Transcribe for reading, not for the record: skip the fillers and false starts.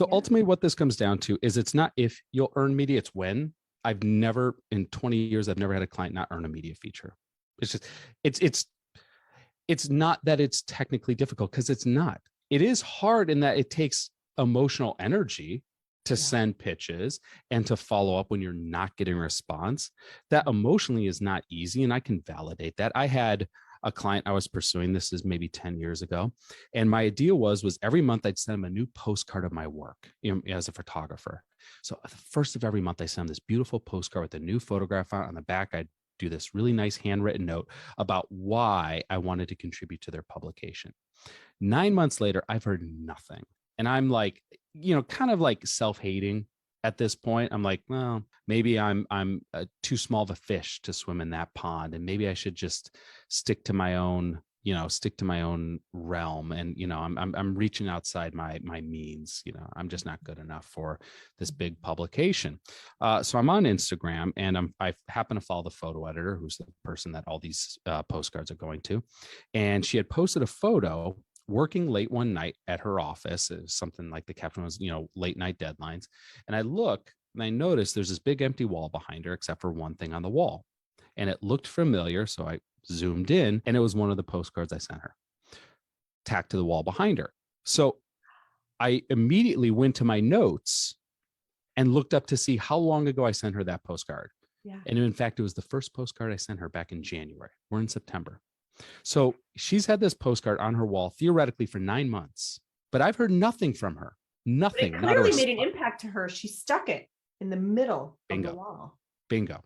So Yeah. ultimately what this comes down to is it's not if you'll earn media, it's when. I've never in 20 years, I've never had a client not earn a media feature. It's just, it's not that it's technically difficult because it's not. It is hard in that it takes emotional energy to Yeah. send pitches and to follow up when you're not getting a response. That emotionally is not easy. And I can validate that. I had a client I was pursuing, this is maybe 10 years ago. And my idea was every month I'd send him a new postcard of my work as a photographer. So the first of every month I send him this beautiful postcard with a new photograph on the back. I'd do this really nice handwritten note about why I wanted to contribute to their publication. 9 months later, I've heard nothing. And I'm like, kind of like self-hating at this point. I'm like, well, maybe I'm too small of a fish to swim in that pond. And maybe I should just stick to my own, stick to my own realm. And, I'm reaching outside my means, I'm just not good enough for this big publication. So I'm on Instagram and I happen to follow the photo editor, who's the person that all these postcards are going to. And she had posted a photo working late one night at her office. It was something like the caption was, late night deadlines. And I look and I noticed there's this big empty wall behind her, except for one thing on the wall. And it looked familiar. So I zoomed in and it was one of the postcards I sent her, tacked to the wall behind her. So I immediately went to my notes and looked up to see how long ago I sent her that postcard. Yeah. And in fact, it was the first postcard I sent her back in January. We're in September. So she's had this postcard on her wall theoretically for 9 months, but I've heard nothing from her. Nothing. But it clearly made an impact to her. She stuck it in the middle of the wall. Bingo.